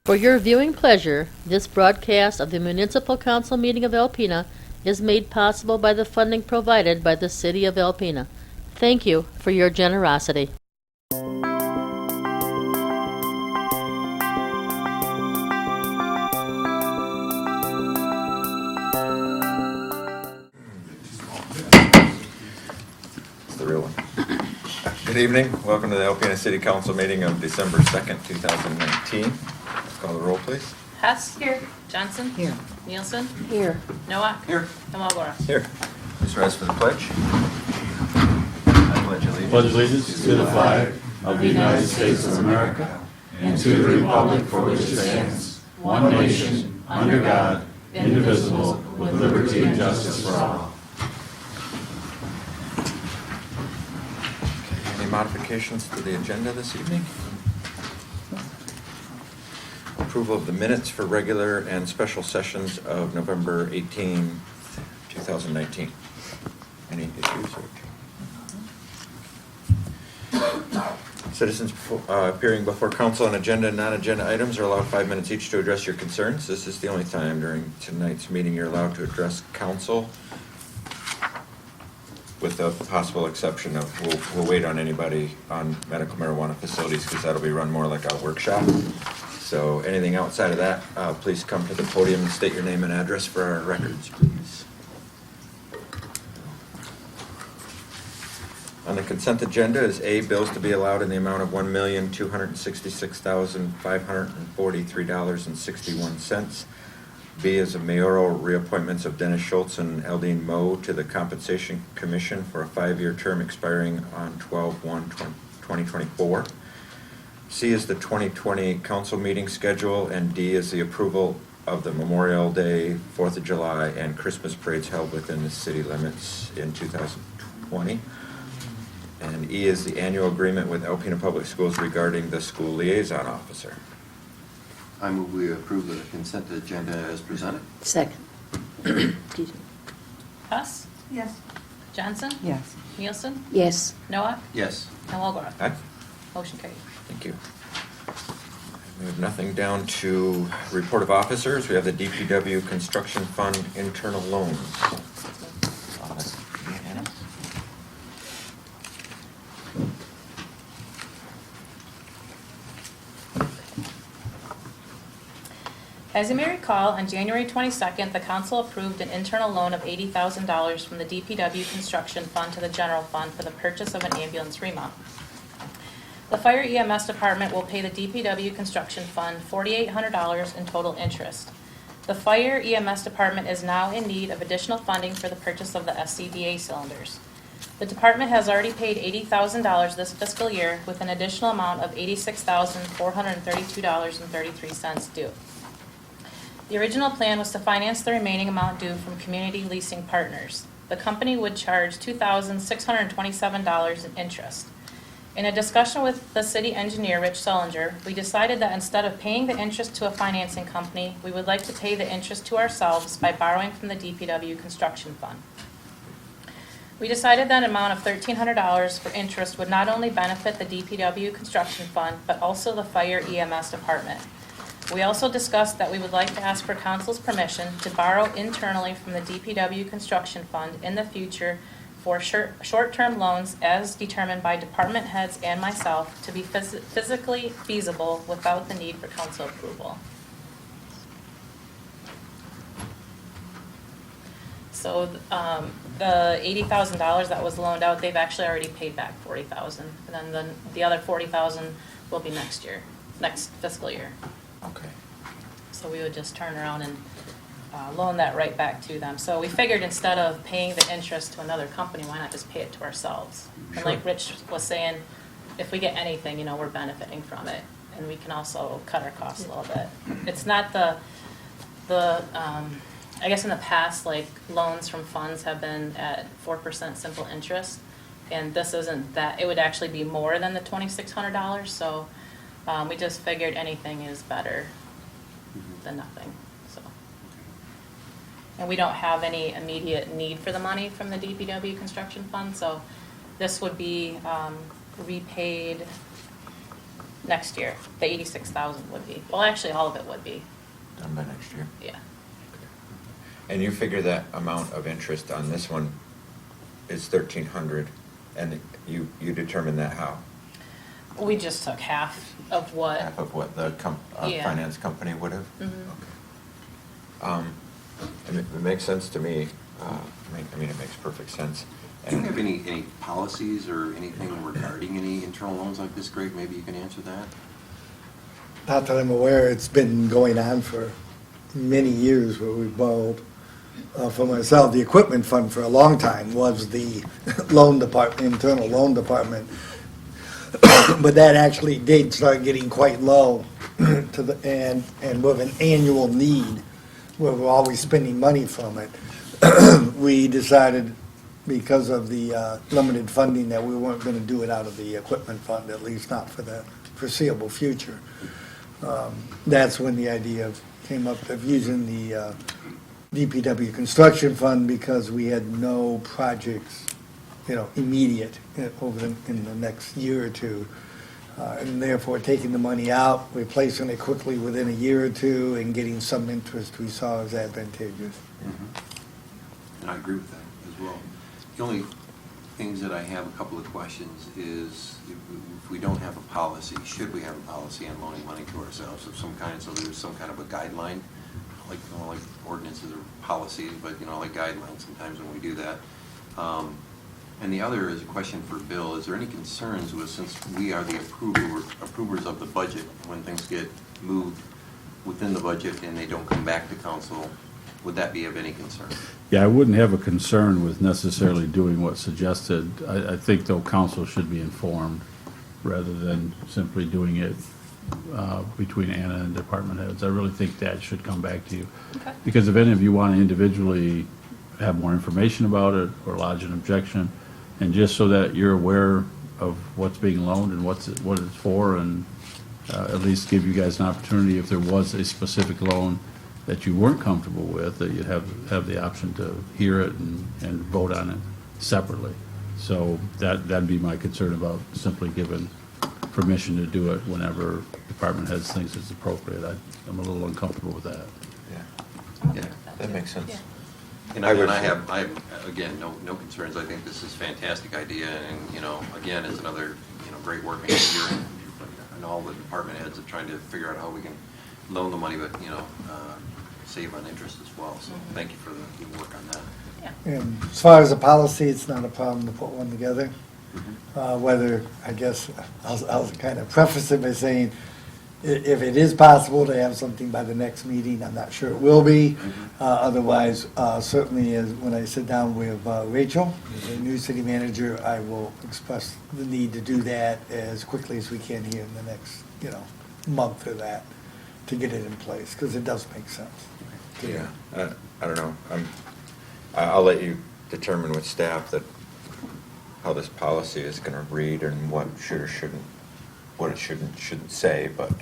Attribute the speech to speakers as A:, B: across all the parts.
A: For your viewing pleasure, this broadcast of the Municipal Council meeting of Alpena is made possible by the funding provided by the City of Alpena. Thank you for your generosity.
B: It's the real one. Good evening. Welcome to the Alpena City Council meeting of December 2nd, 2019. Call the roll, please.
C: Hess. Here. Johnson. Here. Nielsen.
A: Here.
C: Nowak.
B: Here.
C: Kamalgora.
B: Here. Please rise for the pledge. I pledge allegiance.
D: Pledge allegiance to the flag of the United States of America and to the republic for which it stands, one nation, under God, indivisible, with liberty and justice for all.
B: Any modifications to the agenda this evening? Approval of the minutes for regular and special sessions of November 18, 2019. Any issues? Citizens appearing before council on agenda and non-agenda items are allowed 5 minutes each to address your concerns. This is the only time during tonight's meeting you're allowed to address council, with the possible exception of we'll wait on anybody on medical marijuana facilities because that'll be run more like a workshop. So anything outside of that, please come to the podium and state your name and address for our records, please. On the consent agenda is A, bills to be allowed in the amount of $1,266,543.61. B is a mayoral reappointments of Dennis Schultz and AlDean Moe to the Compensation Commission for a 5-year term expiring on 12/1/2024. C is the 2020 council meeting schedule, and D is the approval of the Memorial Day, 4th of July, and Christmas parades held within the city limits in 2020. And E is the annual agreement with Alpena Public Schools regarding the school liaison officer.
E: I move we approve the consent agenda as presented.
A: Second.
C: Hess.
F: Yes.
C: Johnson.
F: Yes.
C: Nielsen.
A: Yes.
C: Nowak.
E: Yes.
C: Kamalgora.
B: Aye.
C: Motion carried.
B: Thank you. We have nothing down to report of officers. We have the DPW Construction Fund internal loans. Anna?
C: As you may recall, on January 22nd, the council approved an internal loan of $80,000 from the DPW Construction Fund to the general fund for the purchase of an ambulance remount. The Fire EMS Department will pay the DPW Construction Fund $4,800 in total interest. The Fire EMS Department is now in need of additional funding for the purchase of the SCBA cylinders. The department has already paid $80,000 this fiscal year, with an additional amount of $86,432.33 due. The original plan was to finance the remaining amount due from community leasing partners. The company would charge $2,627 in interest. In a discussion with the city engineer, Rich Sullinger, we decided that instead of paying the interest to a financing company, we would like to pay the interest to ourselves by borrowing from the DPW Construction Fund. We decided that an amount of $1,300 for interest would not only benefit the DPW Construction Fund, but also the Fire EMS Department. We also discussed that we would like to ask for council's permission to borrow internally from the DPW Construction Fund in the future for short-term loans as determined by department heads and myself to be physically feasible without the need for council approval. So the $80,000 that was loaned out, they've actually already paid back $40,000, and then the other $40,000 will be next fiscal year.
B: Okay.
C: So we would just turn around and loan that right back to them. So we figured instead of paying the interest to another company, why not just pay it to ourselves? And like Rich was saying, if we get anything, we're benefiting from it, and we can also cut our costs a little bit. It's not the I guess in the past, like loans from funds have been at 4% simple interest, and this isn't that. It would actually be more than the $2,600. So we just figured anything is better than nothing. So, and we don't have any immediate need for the money from the DPW construction fund. So this would be repaid next year. The 86,000 would be. Well, actually, all of it would be,
B: Done by next year.
C: yeah.
B: And you figure that amount of interest on this one is 1,300, and you determine that how?
C: We just took half of what.
B: Half of what the
C: Yeah.
B: finance company would have?
C: Mhm.
B: Okay. It makes sense to me. I mean, it makes perfect sense.
E: Do you
B: And-
E: have any policies or anything regarding any internal loans like this, Greg? Maybe you can answer that?
F: Not that I'm aware, it's been going on for many years where we borrowed. For myself, the equipment fund for a long time was the loan department, internal loan department. But that actually did start getting quite low and with an annual need, where we're always spending money from it. We decided, because of the limited funding, that we weren't gonna do it out of the equipment fund, at least not for the foreseeable future. That's when the idea came up of using the DPW construction fund, because we had no projects, immediate in the next year or two. And therefore, taking the money out, replacing it quickly within a year or two, and getting some interest we saw as advantageous.
E: And I agree with that as well. The only things that I have a couple of questions is, if we don't have a policy, should we have a policy on loaning money to ourselves of some kind, so there's some kind of a guideline, like ordinances or policies, but, like guidelines sometimes when we do that. And the other is a question for Bill. Is there any concerns with, since we are the approvers of the budget, when things get moved within the budget and they don't come back to council, would that be of any concern?
D: Yeah, I wouldn't have a concern with necessarily doing what's suggested. I think, though, council should be informed rather than simply doing it between Anna and department heads. I really think that should come back to you.
C: Okay.
D: Because if any of you want to individually have more information about it or lodge an objection, and just so that you're aware of what's being loaned and what it's for, and at least give you guys an opportunity, if there was a specific loan that you weren't comfortable with, that you'd have the option to hear it and vote on it separately. So that'd be my concern about simply giving permission to do it whenever department heads thinks it's appropriate. I'm a little uncomfortable with that.
B: Yeah, that makes sense.
C: Yeah.
E: And
B: I would-
E: I have, again, no concerns. I think this is a fantastic idea, and, again, it's another, great work here, and all the department heads are trying to figure out how we can loan the money, but, save on interest as well. So thank you for the work on that.
C: Yeah.
F: And as far as a policy, it's not a problem to put one together. Whether, I guess, I'll kind of preface it by saying, if it is possible to have something by the next meeting, I'm not sure it will be. Otherwise, certainly, when I sit down with Rachel, the new city manager, I will express the need to do that as quickly as we can here in the next, month or that, to get it in place, because it does make sense.
B: Yeah, I don't know. I'll let you determine with staff how this policy is going to read and what should or shouldn't, what it shouldn't say, but.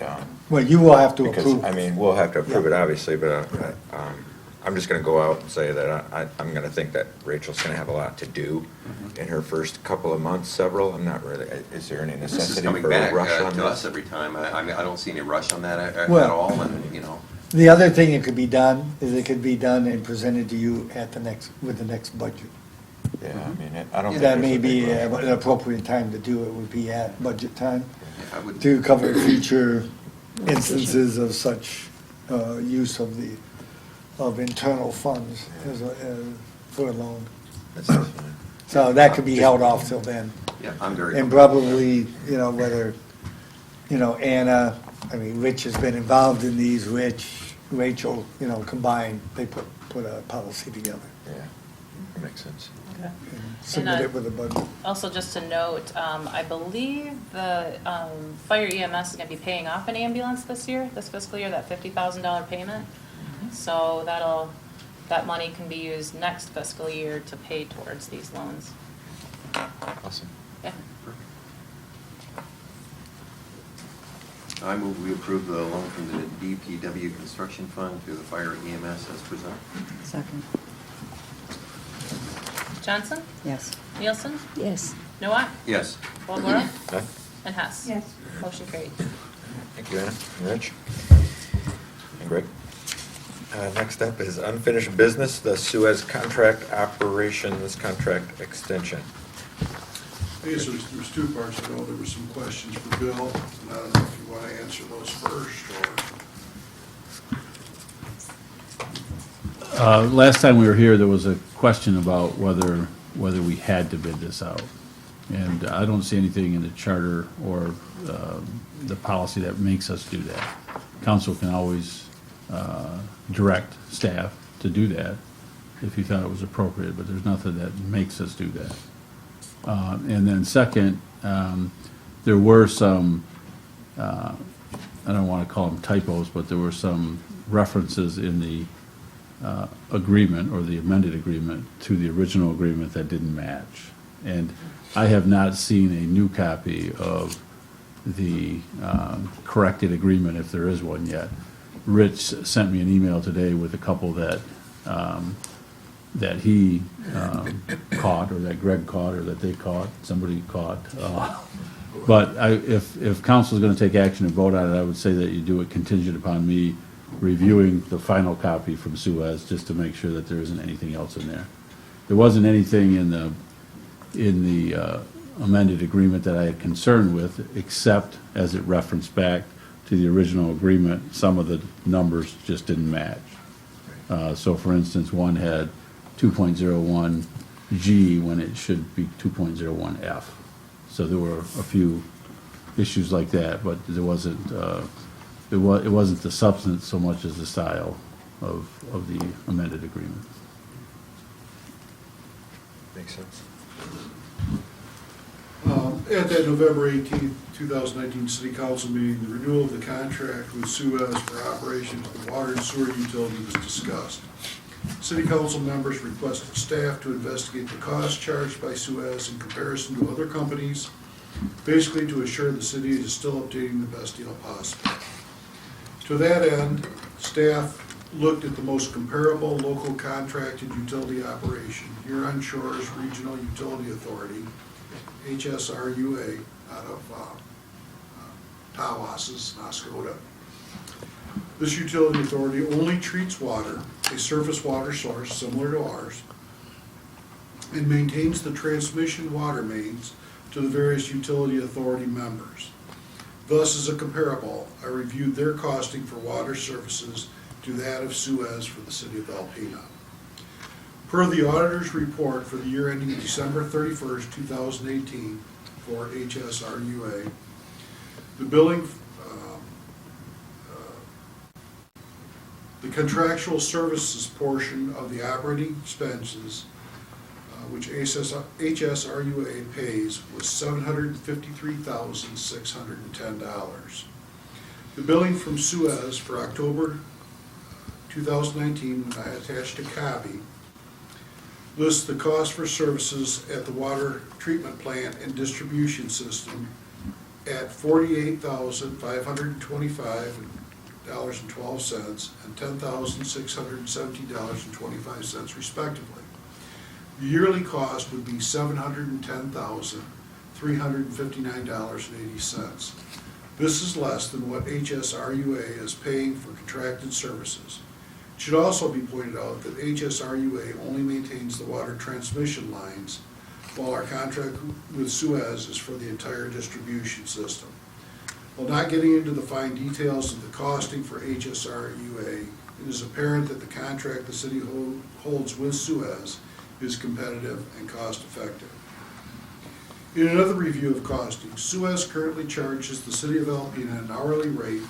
F: Well, you will have to
B: Because,
F: approve.
B: I mean, we'll have to approve it,
F: Yeah.
B: obviously, but I'm just going to go out and say that I'm going to think that Rachel's going to have a lot to do in her first couple of months, several. I'm not really, is there any
E: This is
B: necessity
E: coming
B: for
E: back
B: a rush on
E: to us
B: this?
E: every time. I don't see any rush on that at
F: Well-
E: all, and,
F: The other thing that could be done is it could be done and presented to you with the next budget.
B: Yeah, I mean, I don't think.
F: That
B: there's
F: may
B: a big
F: be
B: rush.
F: an appropriate time to do it, would be at budget time,
E: I would.
F: to cover future instances of such use of internal funds for a loan.
B: That's fine.
F: So that could be held off till then.
E: Yeah, I'm very.
F: And probably, whether, Anna, Rich has been involved in these, Rachel, combined, they put a policy together.
B: Yeah, that makes sense.
C: Okay.
F: And submit it with a budget.
C: Also, just to note, I believe the fire EMS is going to be paying off an ambulance this fiscal year, that $50,000 payment. So that money can be used next fiscal year to pay towards these loans.
B: Awesome.
C: Yeah.
E: I move we approve the loan from the DPW Construction Fund to the Fire EMS as presented.
G: Second.
C: Johnson?
G: Yes.
C: Nielsen?
G: Yes.
C: Noah?
E: Yes.
C: Walagora?
B: Huh?
C: And Hess?
G: Yes.
C: Motion carried.
B: Thank you, Anna. And Rich? And Greg? Next up is unfinished business, the SUEZ contract operations contract extension.
D: I guess there's two parts. I know there were some questions for Bill, and I don't know if you want to answer those first, or...
G: Last time we were here, there was a question about whether we had to bid this out. And I don't see anything in the charter or the policy that makes us do that. Council can always direct staff to do that if you thought it was appropriate, but there's nothing that makes us do that. And then second, there were some, I don't want to call them typos, but there were some references in the agreement or the amended agreement to the original agreement that didn't match. And I have not seen a new copy of the corrected agreement, if there is one yet. Rich sent me an email today with a couple that he caught, or that Greg caught, or that they caught, somebody caught. But if council is going to take action and vote on it, I would say that you do it contingent upon me reviewing the final copy from SUEZ, just to make sure that there isn't anything else in there. There wasn't anything in the amended agreement that I had concern with, except as it referenced back to the original agreement, some of the numbers just didn't match. So for instance, one had 2.01 G when it should be 2.01 F. So there were a few issues like that, but there wasn't, it wasn't the substance so much as the style of the amended agreement.
B: Makes sense.
D: At that November 18th, 2019 City Council meeting, the renewal of the contract with SUEZ for operations of the water and sewer utility was discussed. City Council members requested staff to investigate the cost charged by SUEZ in comparison to other companies, basically to assure the city is still obtaining the best deal possible. To that end, staff looked at the most comparable local contracted utility operation, Huron Shores Regional Utility Authority, HSRUA, out of Tawases, Oscoda. This utility authority only treats water, a surface water source similar to ours, and maintains the transmission water mains to the various utility authority members. Thus, as a comparable, I reviewed their costing for water services to that of SUEZ for the city of Alpena. Per the auditor's report for the year ending December 31st, 2018 for HSRUA, the billing, the contractual services portion of the operating expenses, which HSRUA pays, was $753,610. The billing from SUEZ for October 2019, when I attached a copy, lists the cost for services at the water treatment plant and distribution system at $48,525.12 and $10,617.25 respectively. The yearly cost would be $710,359.80. This is less than what HSRUA is paying for contracted services. It should also be pointed out that HSRUA only maintains the water transmission lines, while our contract with SUEZ is for the entire distribution system. While not getting into the fine details of the costing for HSRUA, it is apparent that the contract the city holds with SUEZ is competitive and cost-effective. In another review of costing, SUEZ currently charges the city of Alpena an hourly rate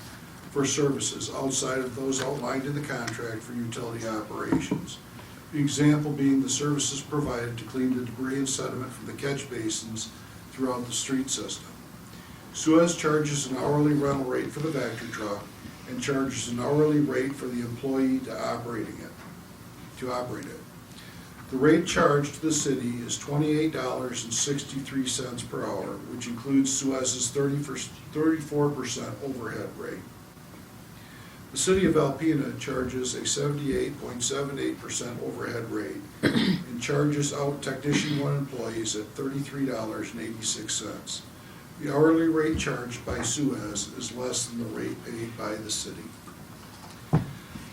D: for services outside of those outlined in the contract for utility operations. The example being the services provided to clean the debris and sediment from the catch basins throughout the street system. SUEZ charges an hourly rental rate for the vector truck and charges an hourly rate for the employee to operate it. The rate charged to the city is $28.63 per hour, which includes SUEZ's 34% overhead rate. The city of Alpena charges a 78.78% overhead rate and charges out Technician 1 employees at $33.86.
H: The hourly rate charged by SUEZ is less than the rate paid by the city.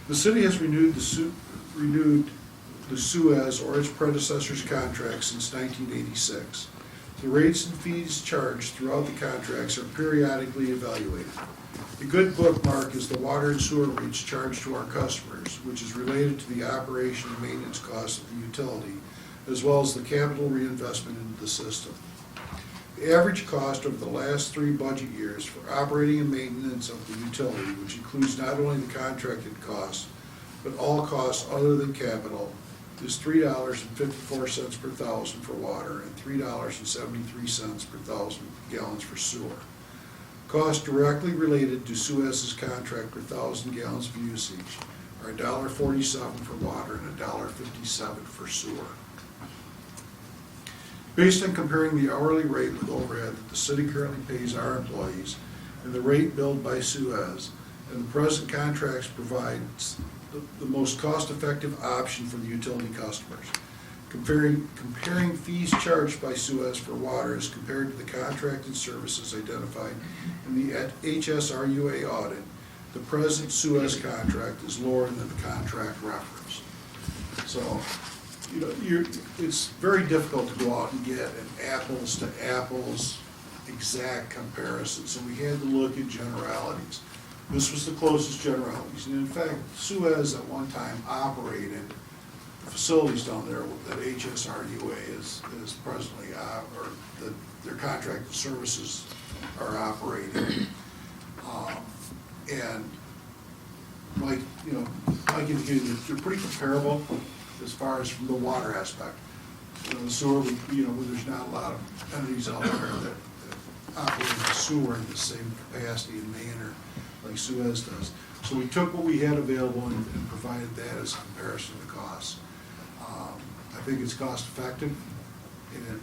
H: The city has renewed the SUEZ or its predecessor's contract since 1986. The rates and fees charged throughout the contracts are periodically evaluated. A good bookmark is the water and sewer rates charged to our customers, which is related to the operation and maintenance costs of the utility, as well as the capital reinvestment into the system. The average cost over the last 3 budget years for operating and maintenance of the utility, which includes not only the contracted costs, but all costs other than capital, is $3.54 per thousand for water and $3.73 per thousand gallons for sewer. Costs directly related to SUEZ's contract per thousand gallons of usage are $1.47 for water and $1.57 for sewer. Based on comparing the hourly rate with overhead that the city currently pays our employees and the rate billed by SUEZ, and the present contracts provides the most cost-effective option for the utility customers. Comparing fees charged by SUEZ for water as compared to the contracted services identified in the HSRUA audit, the present SUEZ contract is lower than the contract reference. So, it's very difficult to go out and get an apples to apples exact comparison, so we had to look at generalities. This was the closest generalities, and in fact, SUEZ at one time operated the facilities down there that HSRUA is presently, or that their contracted services are operating. And Mike indicated that they're pretty comparable as far as from the water aspect. The sewer, where there's not a lot of entities out there that operate the sewer in the same capacity and manner like SUEZ does. So we took what we had available and provided that as a comparison to costs. I think it's cost effective, and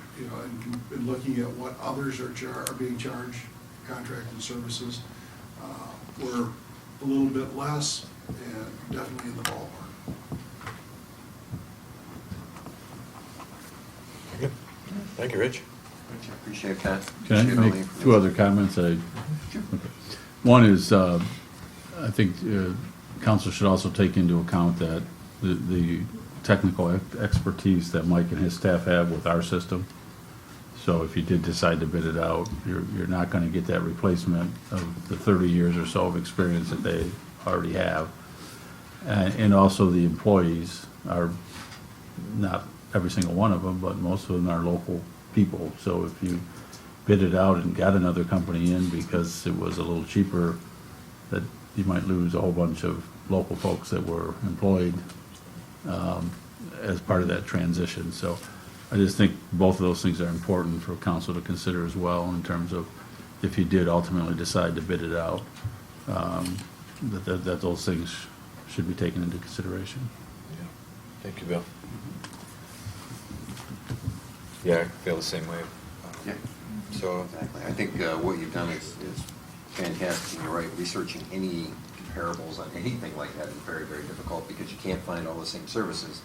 H: in looking at what others are being charged, contracted services, we're a little bit less and definitely in the ballpark.
B: Good. Thank you, Rich.
E: Appreciate that.
G: Can I
E: Appreciate all the
G: make
E: information.
G: 2 other comments? Okay. One is, I think council should also take into account that the technical expertise that Mike and his staff have with our system. So if you did decide to bid it out, you're not going to get that replacement of the 30 years or so of experience that they already have. And also the employees are, not every single one of them, but most of them are local people. So if you bid it out and got another company in because it was a little cheaper, that you might lose a whole bunch of local folks that were employed as part of that transition. So I just think both of those things are important for council to consider as well, in terms of if you did ultimately decide to bid it out, that those things should be taken into consideration.
B: Yeah. Thank you, Bill. Yeah, I feel the same way.
E: Yeah.
B: So,
E: Exactly. I think what you've done is fantastic, and you're right, researching any comparables on anything like that is very, very difficult because you can't find all the same services.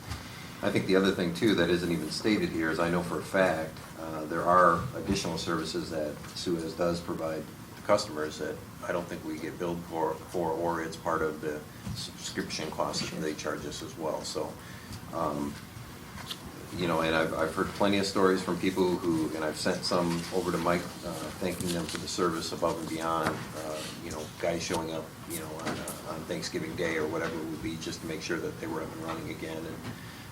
E: I think the other thing too that isn't even stated here is I know for a fact there are additional services that SUEZ does provide to customers that I don't think we get billed for or it's part of the subscription costs that they charge us as well. So, and I've heard plenty of stories from people who, and I've sent some over to Mike, thanking them for the service above and beyond, guys showing up, on Thanksgiving Day or whatever it would be, just to make sure that they were up and running again. And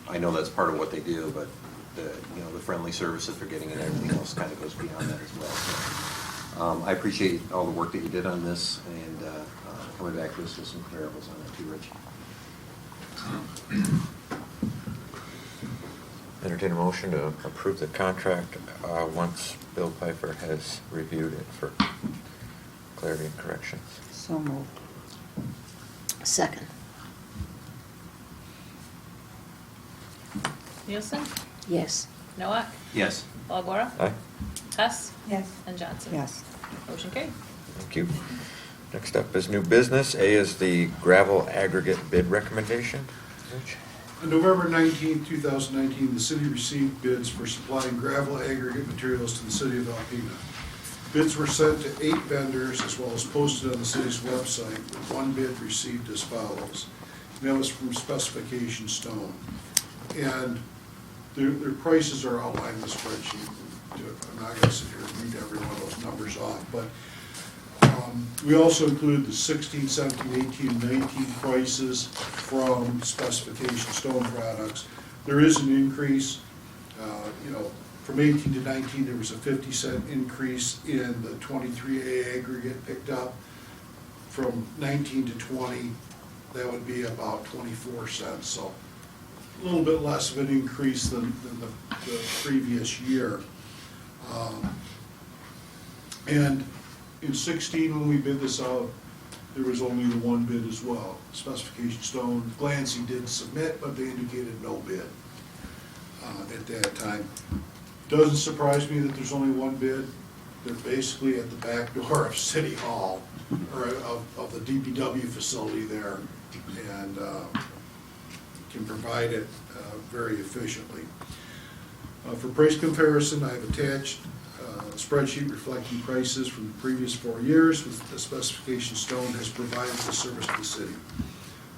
E: I know that's part of what they do, but the friendly service that they're getting and everything else kind of goes beyond that as well. So, I appreciate all the work that you did on this and coming back to us with some comparables on that too, Rich.
B: entertain a motion to approve the contract once Bill Pfeiffer has reviewed it for clarity and corrections.
I: So moved.
A: Second.
C: Nielsen?
I: Yes.
C: Noah?
E: Yes.
C: Walagora?
B: Aye.
C: Hess?
I: Yes.
C: And Johnson?
I: Yes.
C: Motion carried.
B: Thank you. Next up is new business. A is the gravel aggregate bid recommendation. Rich?
H: On November 19, 2019, the city received bids for supplying gravel aggregate materials to the city of Alpena. Bids were sent to 8 vendors as well as posted on the city's website, with 1 bid received as follows. And that was from Specification Stone. And their prices are outlined in the spreadsheet. I'm not gonna sit here and read every one of those numbers off, but we also include the 16, 17, 18, 19 prices from Specification Stone products. There is an increase, from 18 to 19, there was a 50-cent increase in the 23A aggregate picked up. From 19 to 20, that would be about 24 cents, so a little bit less of an increase than the previous year. And in 16, when we bid this out, there was only the 1 bid as well. Specification Stone, Glancy did submit, but they indicated no bid at that time. Doesn't surprise me that there's only 1 bid. They're basically at the back door of City Hall, or of the DPW facility there, and can provide it very efficiently. For price comparison, I've attached a spreadsheet reflecting prices from the previous 4 years, with the Specification Stone has provided the service to the city.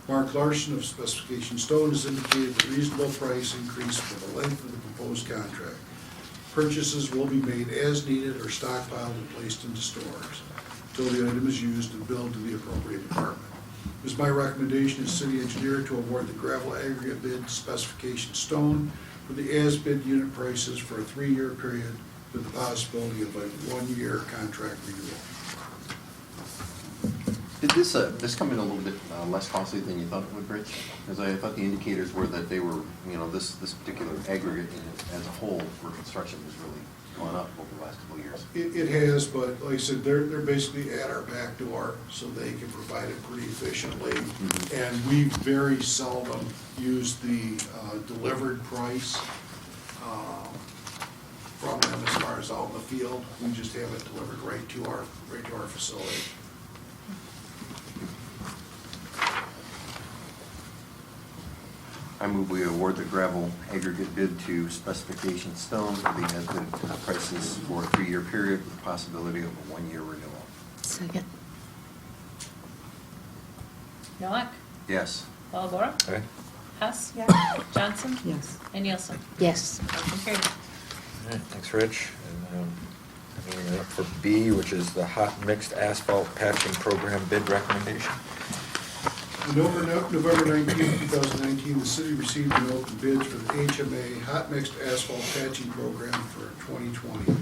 H: Mark Larson of Specification Stone has indicated a reasonable price increase for the length of the proposed contract. Purchases will be made as needed or stockpiled and placed into stores until the item is used and billed to the appropriate department. It is my recommendation as city engineer to award the gravel aggregate bid to Specification Stone for the as-bid unit prices for a 3-year period with the possibility of a 1-year contract renewal.
E: Did this come in a little bit less costly than you thought it would, Rich? Because I thought the indicators were that they were, this particular aggregate as a whole for construction has really gone up over the last couple of years.
H: It has, but like I said, they're basically at our back door, so they can provide it pretty efficiently.
E: Mm-hmm.
H: And we very seldom use the delivered price from them as far as out in the field. We just have it delivered right to our facility.
E: I move we award the gravel aggregate bid to Specification Stone for the as-bid prices for a 3-year period with the possibility of a 1-year renewal.
A: Second.
C: Noack,
E: Yes.
C: Walagora,
B: Okay.
C: Hess, Johnson,
I: Yes.
C: and Nielsen.
A: Yes.
C: Motion carried.
B: All right, thanks, Rich. And moving up for B, which is the hot mixed asphalt patching program bid recommendation.
H: On November 19, 2019, the city received an open bid for the HMA Hot Mixed Asphalt Patching Program for 2020.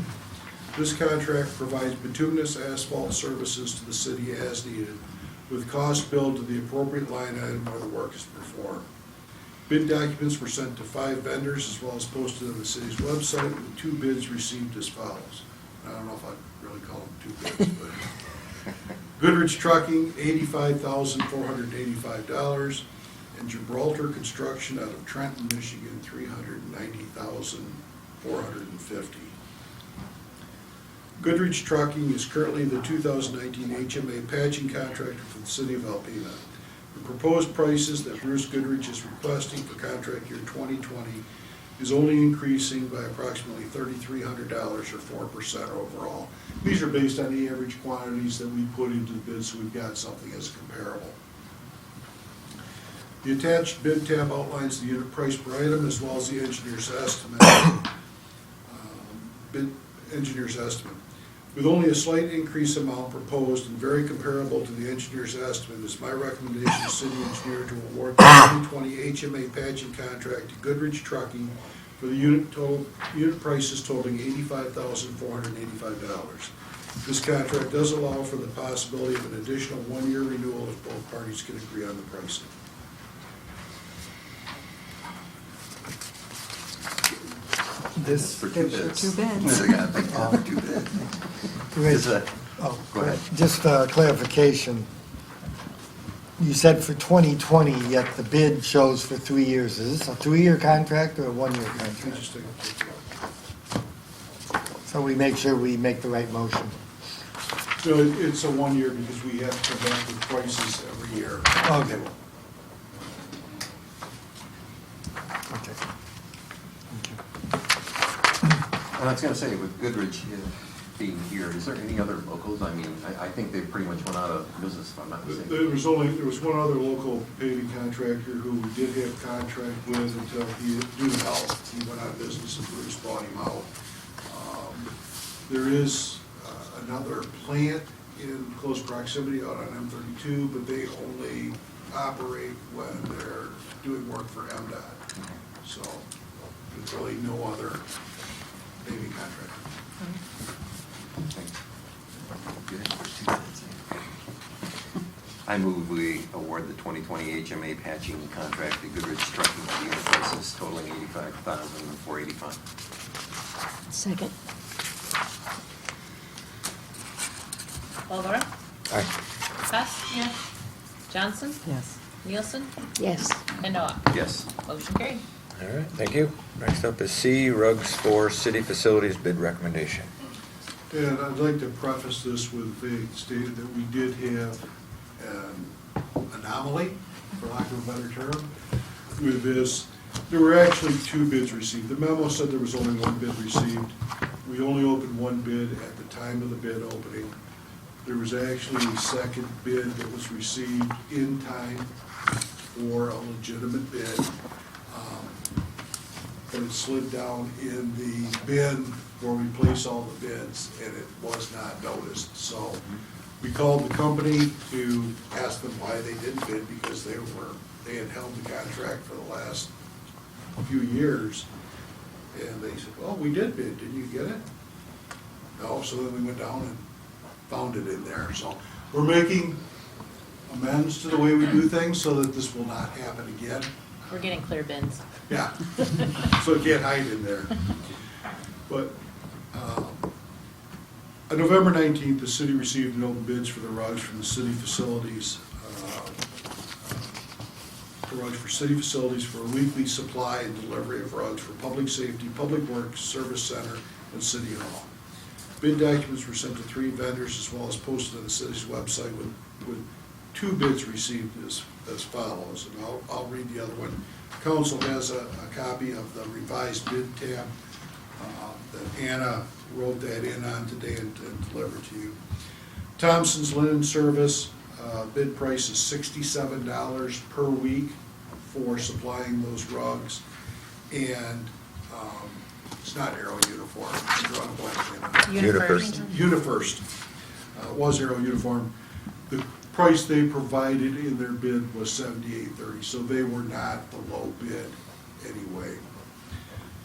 H: This contract provides bituminous asphalt services to the city as needed, with cost billed to the appropriate line item where the work is performed. Bid documents were sent to 5 vendors as well as posted on the city's website, with 2 bids received as follows. I don't know if I'd really call them 2 bids, but Goodrich Trucking, $85,485, and Gibraltar Construction out of Trenton, Michigan, $390,450. Goodrich Trucking is currently the 2019 HMA patching contractor for the city of Alpena. The proposed prices that Bruce Goodrich is requesting for contract year 2020 is only increasing by approximately $3,300 or 4% overall. These are based on the average quantities that we put into the bid, so we've got something as comparable. The attached bid tab outlines the unit price per item as well as the engineer's estimate. Engineer's estimate. With only a slight increase amount proposed and very comparable to the engineer's estimate, it is my recommendation to city engineer to award the 2020 HMA patching contract to Goodrich Trucking for the unit prices totaling $85,485. This contract does allow for the possibility of an additional 1-year renewal if both parties can agree on the pricing.
I: This
E: For 2
I: gives you
E: bids.
I: 2 bids.
E: I got for 2 bids.
F: Rich,
E: Go ahead.
F: just clarification. You said for 2020, yet the bid shows for 3 years. Is this a 3-year contract or a 1-year
H: Let me
F: contract?
H: just take a picture.
F: So we make sure we make the right motion.
H: No, it's a 1-year because we have to come back with prices every year.
F: Okay. Okay.
E: And I was going to say, with Goodrich, being here, is there any other locals? I mean, I think they pretty much went out of business, if I'm not mistaken.
H: There was one other local paving contractor who we did have contract with until due to health, he went out of business and Bruce bought him out. There is another plant in close proximity out on M32, but they only operate when they're doing work for MDOT. So there's really no other paving contractor.
E: I move we award the 2020 HMA patching contract to Goodrich Trucking at unit prices totaling $85,485.
A: Second.
C: Walagora?
B: Aye.
C: Hess? Yes. Johnson?
A: Yes.
C: Nielsen?
A: Yes.
C: And Noah?
E: Yes.
C: Motion carried.
B: All right, thank you. Next up is C, rugs for city facilities bid recommendation.
H: And I'd like to preface this with the statement that we did have an anomaly, for lack of a better term, with this. There were actually 2 bids received. The memo said there was only 1 bid received. We only opened 1 bid at the time of the bid opening. There was actually a second bid that was received in time for a legitimate bid. But it slid down in the bin where we place all the bids, and it was not noticed. So we called the company to ask them why they didn't bid, because they had held the contract for the last few years. And they said, well, we did bid, didn't you get it? No, so then we went down and found it in there. So we're making amends to the way we do things so that this will not happen again.
C: We're getting clear bins.
H: Yeah, so it can't hide in there. But on November 19th, the city received an open bids for the rugs from the city facilities, for a weekly supply and delivery of rugs for public safety, public works, service center, and city hall. Bid documents were sent to 3 vendors as well as posted on the city's website with 2 bids received as follows, and I'll read the other one. Council has a copy of the revised bid tab that Anna wrote that in on today and delivered to you. Thompson's Linen Service, bid price is $67 per week for supplying those rugs, and it's not Aero Uniform, I'm drawing a blank.
B: UniFirst.
H: UniFirst was Aero Uniform. The price they provided in their bid was $78.30, so they were not the low bid anyway.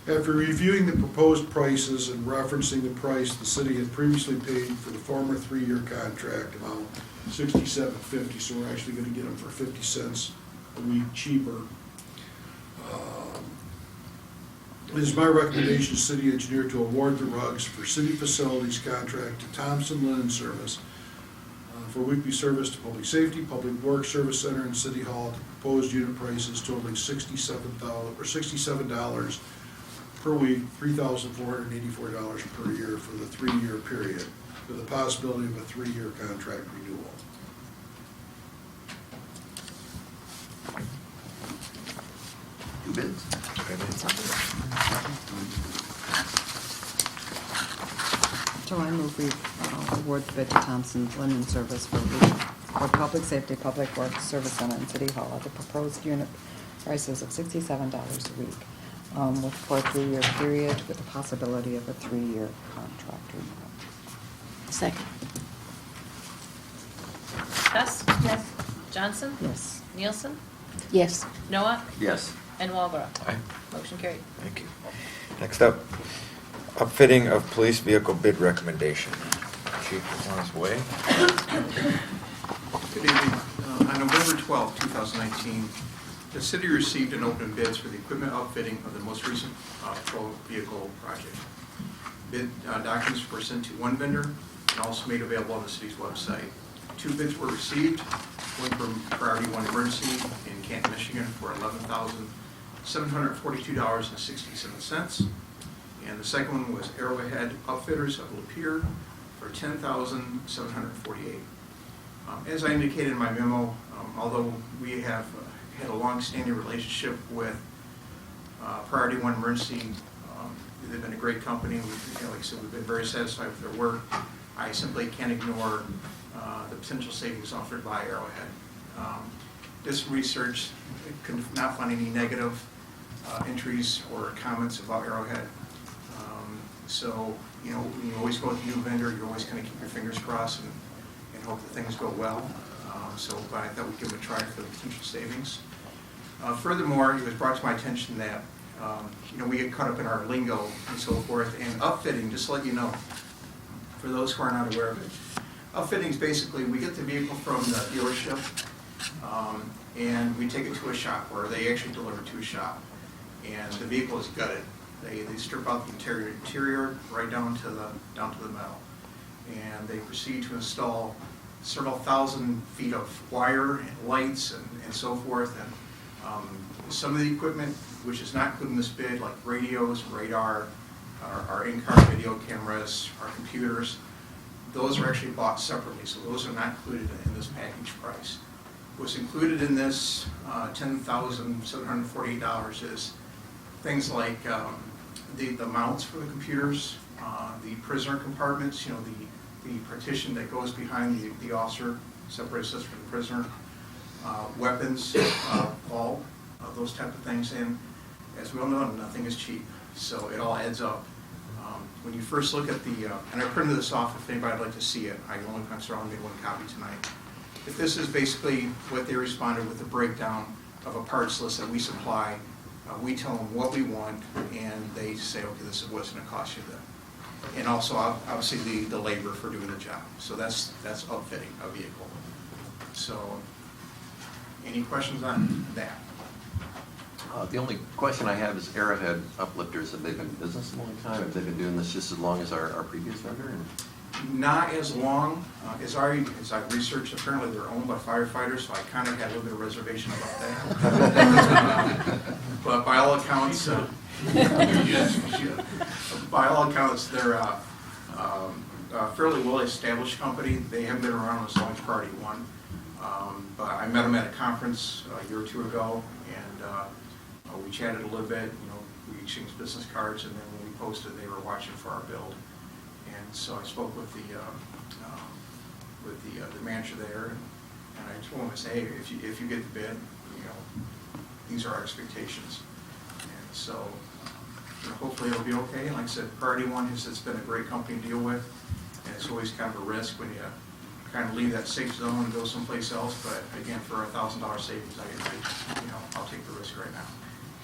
H: After reviewing the proposed prices and referencing the price the city had previously paid for the former 3-year contract amount, $67.50, so we're actually gonna get them for 50 cents a week cheaper. It is my recommendation to city engineer to award the rugs for city facilities contract to Thompson Linen Service for weekly service to public safety, public works, service center, and city hall. The proposed unit prices totaling $67 per week, $3,484 per year for the 3-year period, with the possibility of a 3-year contract renewal.
E: Two bids.
J: So I move we award the bid to Thompson Linen Service for public safety, public works, service center, and city hall at the proposed unit prices of $67 a week, for a 3-year period with the possibility of a 3-year contract renewal.
A: Second.
C: Hess? Yes. Johnson?
J: Yes.
C: Nielsen?
A: Yes.
C: Noah?
E: Yes.
C: And Walagora?
B: Aye.
C: Motion carried.
B: Thank you. Next up, upfitting of police vehicle bid recommendation. Chief is on his way.
K: Good evening. On November 12, 2019, the city received an open bids for the equipment outfitting of the most recent patrol vehicle project. Bid documents were sent to 1 vendor and also made available on the city's website. 2 bids were received, one from Priority 1 Emergency in Canton, Michigan for $11,742.67. And the second one was Arrowhead Upfitters of Lapeer for $10,748. As I indicated in my memo, although we have had a long-standing relationship with Priority 1 Emergency, They've been a great company. Like I said, we've been very satisfied with their work. I simply can't ignore the potential savings offered by Arrowhead. This research could not find any negative entries or comments about Arrowhead. So, you know, when you always go with a new vendor, you're always going to keep your fingers crossed and hope that things go well. But I thought we'd give it a try for the potential savings. Furthermore, it was brought to my attention that, you know, we get caught up in our lingo and so forth, and upfitting, just to let you know, for those who are not aware of it, upfitting is basically, we get the vehicle from the dealership, and we take it to a shop, or they actually deliver to a shop, and the vehicle is gutted. They strip out the interior right down to the metal, and they proceed to install several thousand feet of wire and lights and so forth. And some of the equipment, which is not included in this bid, like radios, radar, our in-car video cameras, our computers, those are actually bought separately, so those are not included in this package price. What's included in this $10,748 is things like the mounts for the computers, the prisoner compartments, you know, the partition that goes behind the officer, separates us from the prisoner, weapons, all of those type of things. And as we all know, nothing is cheap, so it all adds up. When you first look at the, and I printed this off if anybody would like to see it, I only made one copy tonight. If this is basically what they responded with the breakdown of a parts list that we supply, we tell them what we want, and they say, okay, this is what's going to cost you then. And also, obviously, the labor for doing the job. So that's upfitting a vehicle. So, any questions on that?
E: The only question I have is Arrowhead Uplifters, have they been in business a long time? Have they been doing this just as long as our previous vendor?
K: Not as long as I researched. Apparently, they're owned by firefighters, so I kind of had a little bit of reservation about that. But by all accounts, they're a fairly well-established company. They haven't been around as long as Priority One. But I met them at a conference a year or two ago, and we chatted a little bit. You know, we exchanged business cards, and then when we posted, they were watching for our build. And so I spoke with the manager there, and I told him, I said, hey, if you get the bid, you know, these are our expectations. And so, you know, hopefully it'll be okay. And like I said, Priority One it's been a great company to deal with, and it's always kind of a risk when you kind of leave that safe zone and go someplace else. But again, for $1,000 savings, I'll take the risk right now.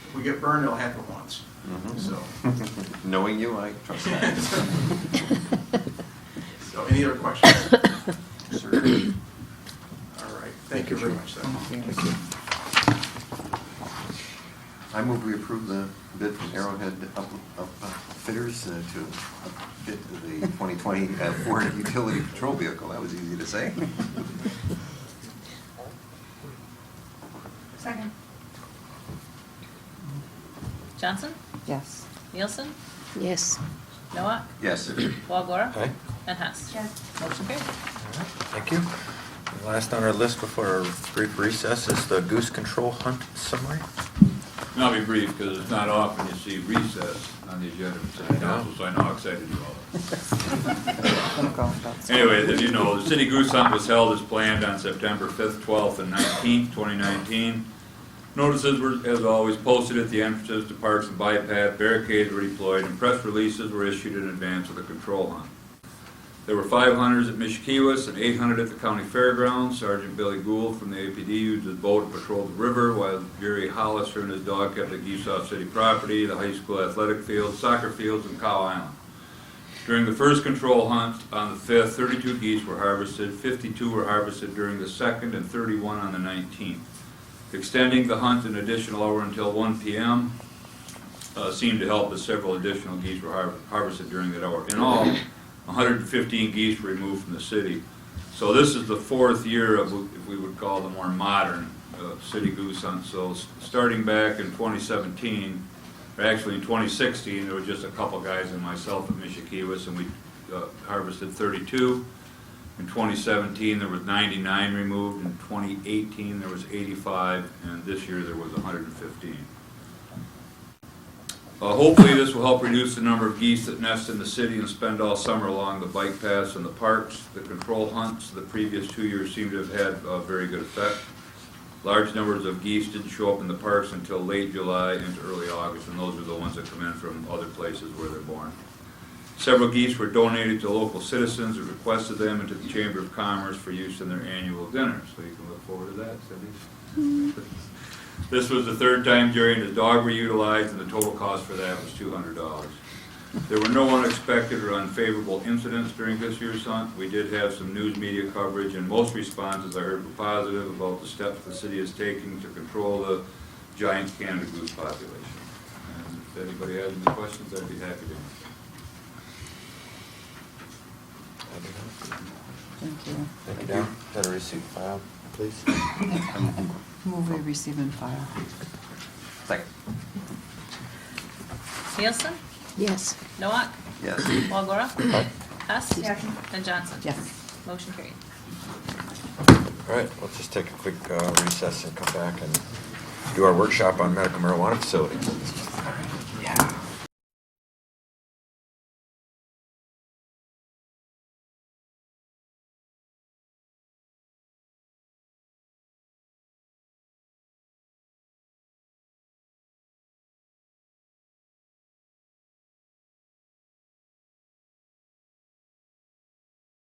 K: If we get burned, it'll happen once.
E: Mm-hmm.
K: So,
E: knowing you, I trust that.
K: So, any other questions? Sir. All right. Thank you very much.
J: Thank you.
E: I move we approve the bid from Arrowhead Upfitters to outfit the 2020 Ford utility patrol vehicle. That was easy to say.
C: Second. Johnson?
J: Yes.
C: Nielsen?
A: Yes.
C: Noah?
E: Yes.
C: Walagora?
B: Aye.
C: And Hess? Yes. Motion carried.
B: Thank you. And last on our list before our brief recess is the Goose Control Hunt summary.
D: And I'll be brief, because it's not often you see recess on the agenda for city council, so I know how excited you all are. Anyway, as you know, the city goose hunt was held as planned on September 5th, 12th, and 19th, 2019. Notices were, as always, posted at the entrances to parks and bypass, barricades were deployed, and press releases were issued in advance of the control hunt. There were 5 hunters at Mishikiwas and 800 at the county fairgrounds. Sergeant Billy Gould from the APD used his boat to patrol the river, while Jerry Hollister and his dog kept the geese off city property, the high school athletic fields, soccer fields, and Cow Island. During the first control hunt on the 5th, 32 geese were harvested, 52 were harvested during the 2nd, and 31 on the 19th. Extending the hunt an additional hour until 1 p.m. Seemed to help, as several additional geese were harvested during that hour. In all, 115 geese were removed from the city. So this is the 4th year of what we would call the more modern city goose hunt. So starting back in 2017, or actually in 2016, there were just a couple guys and myself at Mishikiwas, and we harvested 32. In 2017, there was 99 removed. In 2018, there was 85, and this year there was 115.
L: Hopefully, this will help reduce the number of geese that nest in the city and spend all summer along the bike paths and the parks. The control hunts the previous 2 years seem to have had a very good effect. Large numbers of geese didn't show up in the parks until late July into early August, and those are the ones that come in from other places where they're born. Several geese were donated to local citizens who requested them and to the Chamber of Commerce for use in their annual dinner, so you can look forward to that, Cindy. This was the third time Jerry and his dog were utilized, and the total cost for that was $200. There were no unexpected or unfavorable incidents during this year's hunt. We did have some news media coverage, and most responses I heard were positive about the steps the city is taking to control the giant Canada goose population. And if anybody has any questions, I'd be happy to answer.
J: Thank you.
B: Thank you, Don. Got a receipt file, please?
J: Move we receive and file.
B: Second.
C: Nielsen?
A: Yes.
C: Noak?
E: Yes.
C: Walagora?
B: Aye.
C: Hess? And Johnson?
J: Yes.
C: Motion carried.
B: All right, let's just take a quick recess and come back and do our workshop on medical marijuana facilities.